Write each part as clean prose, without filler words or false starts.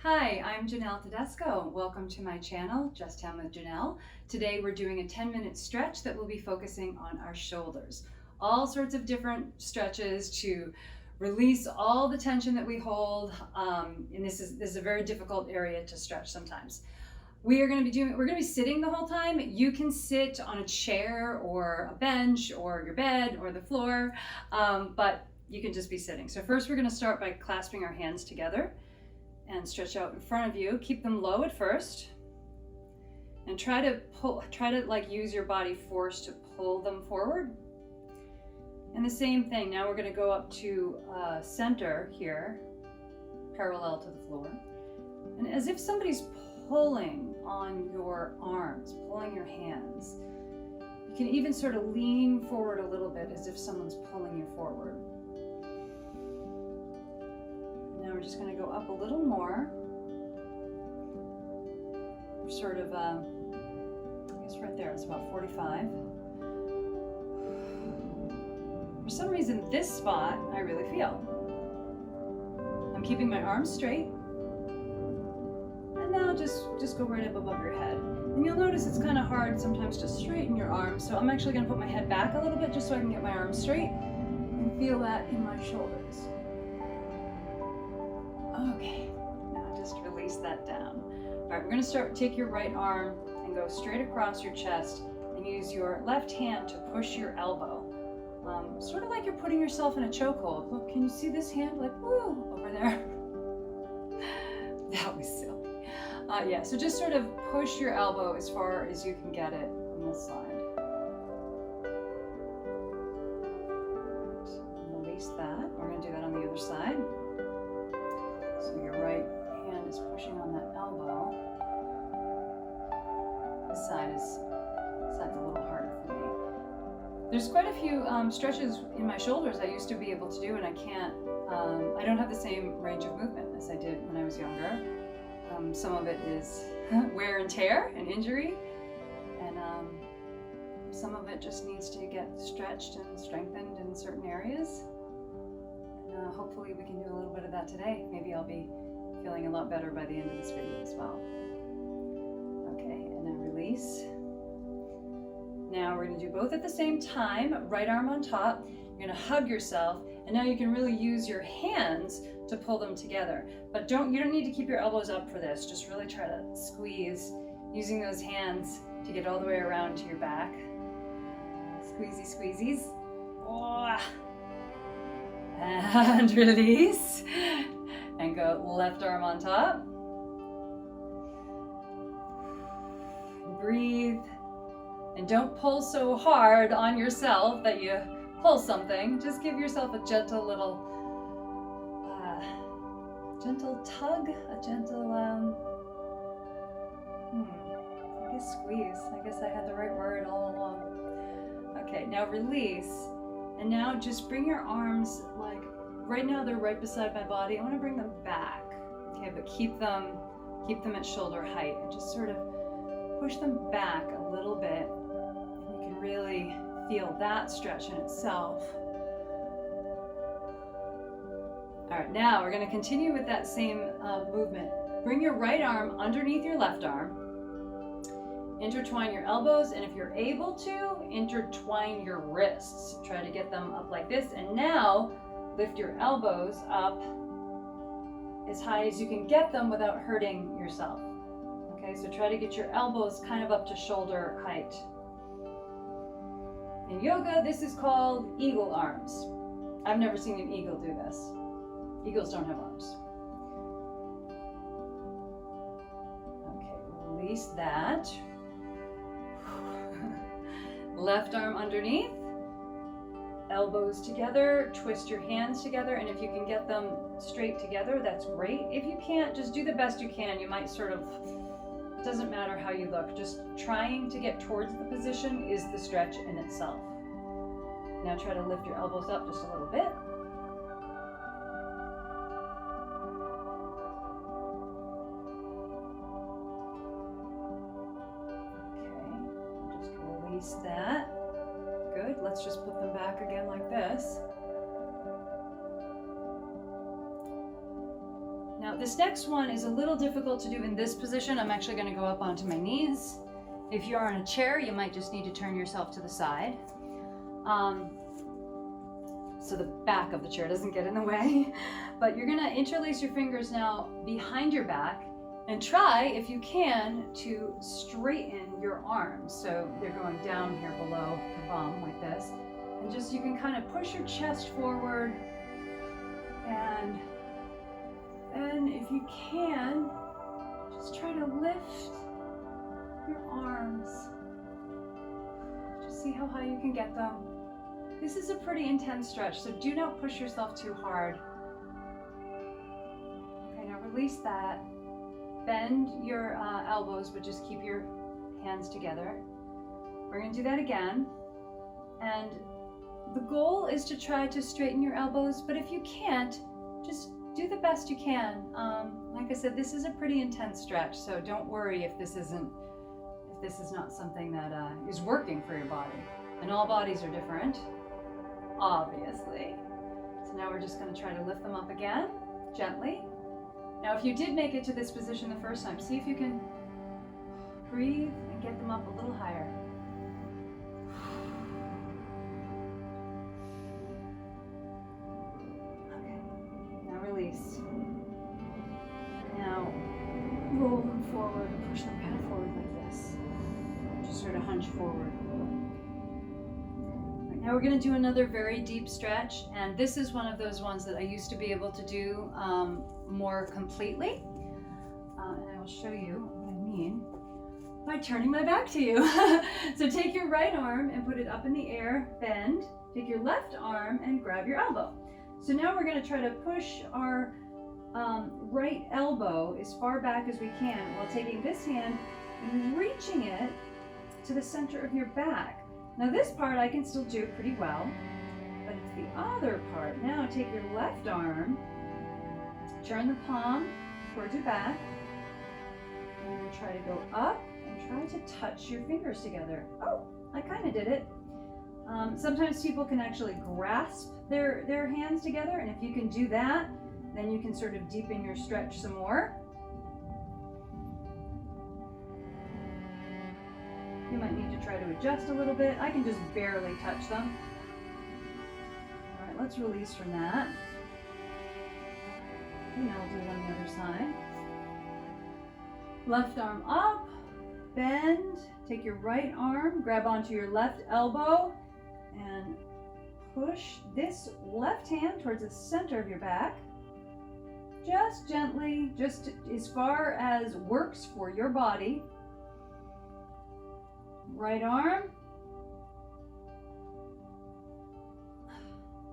Hi, I'm Janelle Tedesco. Welcome to my channel, Just Time with Janelle. Today we're doing a 10-minute stretch that will be focusing on our shoulders. All sorts of different stretches to release all the tension that we hold. And this is a very difficult area to stretch sometimes. We're going to be sitting the whole time. You can sit on a chair or a bench or your bed or the floor, but you can just be sitting. So first we're going to start by clasping our hands together and stretch out in front of you. Keep them low at first and try to like use your body force to pull them forward. And the same thing, now we're going to go up to center here, parallel to the floor. And as if somebody's pulling on your arms, pulling your hands. You can even sort of lean forward a little bit as if someone's pulling you forward. Now we're just going to go up a little more. Sort of, I guess right there, it's about 45. For some reason, this spot I really feel. I'm keeping my arms straight. And now just go right up above your head. And you'll notice it's kind of hard sometimes to straighten your arms. So I'm actually going to put my head back a little bit just so I can get my arms straight and feel that in my shoulders. Okay, now just release that down. All right, we're going to take your right arm and go straight across your chest and use your left hand to push your elbow. Sort of like you're putting yourself in a chokehold. Look, can you see this hand? Like, woo, over there. That was silly. Yeah, so just sort of push your elbow as far as you can get it on this side. Release that. We're going to do that on the other side. So your right hand is pushing on that elbow. This side's a little harder for me. There's quite a few stretches in my shoulders I used to be able to do, and I can't. I don't have the same range of movement as I did when I was younger. Some of it is wear and tear and injury, and some of it just needs to get stretched and strengthened in certain areas. And hopefully we can do a little bit of that today. Maybe I'll be feeling a lot better by the end of this video as well. Okay, and then release. Now we're going to do both at the same time. Right arm on top. You're going to hug yourself, and now you can really use your hands to pull them together. But you don't need to keep your elbows up for this. Just really try to squeeze using those hands to get all the way around to your back. Squeezy squeezies. Oh. And release. And go left arm on top. Breathe. And don't pull so hard on yourself that you pull something. Just give yourself a gentle little gentle tug, a gentle I guess squeeze. I guess I had the right word all along. Okay, now release. And now just bring your arms, like right now they're right beside my body. I want to bring them back. Okay, but keep them at shoulder height and just sort of push them back a little bit. And you can really feel that stretch in itself. All right, now we're going to continue with that same movement. Bring your right arm underneath your left arm. Intertwine your elbows, and if you're able to, intertwine your wrists. Try to get them up like this. And now lift your elbows up as high as you can get them without hurting yourself. Okay, so try to get your elbows kind of up to shoulder height. In yoga, this is called eagle arms. I've never seen an eagle do this. Eagles don't have arms. Okay, release that. Left arm underneath. Elbows together, twist your hands together, and if you can get them straight together, that's great. If you can't, just do the best you can. You might sort of, it doesn't matter how you look, just trying to get towards the position is the stretch in itself. Now try to lift your elbows up just a little bit. Okay, just release that. Good, let's just put them back again like this. Now Now this next one is a little difficult to do in this position. I'm actually going to go up onto my knees. If you're on a chair, you might just need to turn yourself to the side. So the back of the chair doesn't get in the way. But you're gonna interlace your fingers now behind your back and try, if you can, to straighten your arms. So they're going down here below the bum like this. And just, you can kind of push your chest forward, and then if you can, just try to lift your arms. Just see how high you can get them. This is a pretty intense stretch, so do not push yourself too hard. Okay, now release that. Bend your elbows, but just keep your hands together. We're going to do that again. And the goal is to try to straighten your elbows, but if you can't, just do the best you can. Like I said, this is a pretty intense stretch, so don't worry if this is not something that is working for your body. And all bodies are different, obviously. So now we're just going to try to lift them up again, gently. Now if you did make it to this position the first time, see if you can breathe and get them up a little higher. Okay, now release. Now roll them forward and push them kind of forward like this. Just sort of hunch forward. Now we're going to do another very deep stretch, and this is one of those ones that I used to be able to do more completely, and I will show you what I mean by turning my back to you. So take your right arm and put it up in the air, bend, take your left arm and grab your elbow. So now we're going to try to push our right elbow as far back as we can while taking this hand and reaching it to the center of your back. Now this part I can still do pretty well, but it's the other part. Now take your left arm, turn the palm towards your back, and you're going to try to go up and try to touch your fingers together. Oh, I kind of did it. Sometimes people can actually grasp their hands together, and if you can do that, then you can sort of deepen your stretch some more. You might need to try to adjust a little bit. I can just barely touch them. All right, let's release from that. And now we'll do it on the other side. Left arm up, bend, take your right arm, grab onto your left elbow, and push this left hand towards the center of your back. Just gently, just as far as works for your body. Right arm,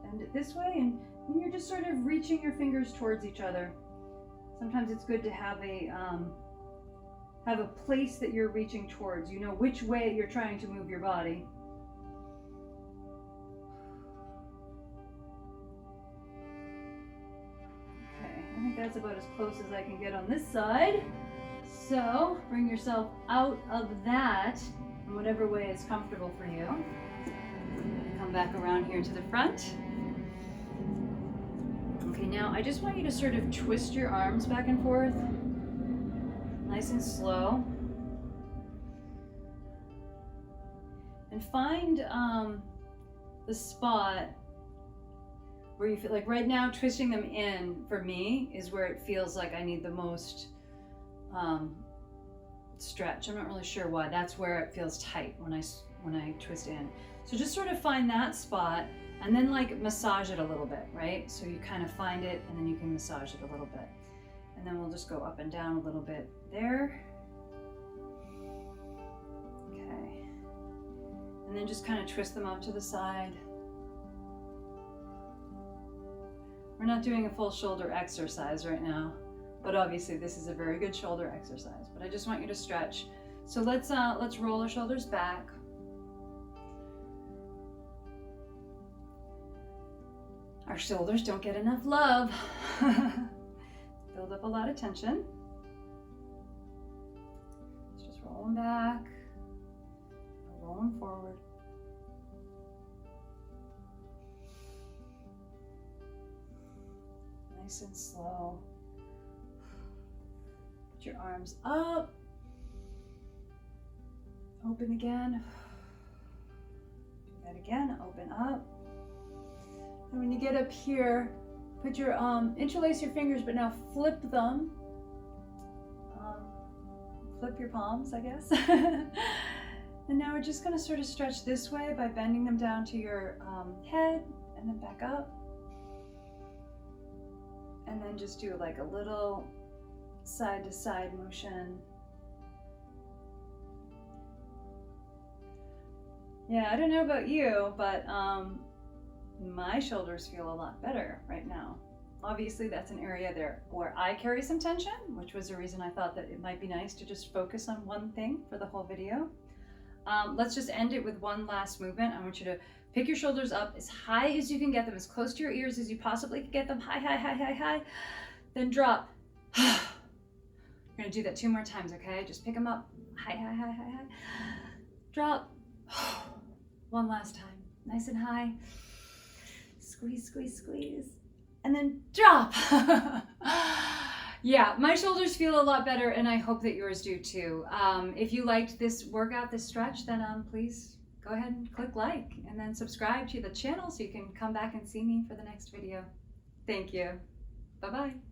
bend it this way, and you're just sort of reaching your fingers towards each other. Sometimes it's good to have a place that you're reaching towards. You know which way you're trying to move your body. Okay, I think that's about as close as I can get on this side. So bring yourself out of that in whatever way is comfortable for you. Come back around here to the front. Okay, now I just want you to sort of twist your arms back and forth, nice and slow. And find the spot where you feel like right now twisting them in for me is where it feels like I need the most stretch. I'm not really sure why. That's where it feels tight when I twist in. So just sort of find that spot and then like massage it a little bit, right? So you kind of find it and then you can massage it a little bit. And then we'll just go up and down a little bit there. Okay. And then just kind of twist them out to the side. We're not doing a full shoulder exercise right now, but obviously this is a very good shoulder exercise, but I just want you to stretch. So let's roll our shoulders back. Our shoulders don't get enough love. Build up a lot of tension. Let's just roll them back, roll them forward. Nice and slow. your arms up. Open again. Do that again, open up. And when you get up here, put your, interlace your fingers, but now flip them. Flip your palms, I guess. And now we're just gonna sort of stretch this way by bending them down to your head and then back up. And then just do like a little side to side motion. Yeah, I don't know about you, but my shoulders feel a lot better right now. Obviously, that's an area there where I carry some tension, which was the reason I thought that it might be nice to just focus on one thing for the whole video. Let's just end it with one last movement. I want you to pick your shoulders up as high as you can get them, as close to your ears as you possibly can get them. High, high, high, high, high. Then drop. You're gonna do that 2 more times, okay? Just pick them up. High, high, high, high, high. Drop. One last time. Nice and high. Squeeze, squeeze, squeeze. And then drop. Yeah, my shoulders feel a lot better, and I hope that yours do too. If you liked this workout, this stretch, then please go ahead and click like and then subscribe to the channel so you can come back and see me for the next video. Thank you. Bye-bye.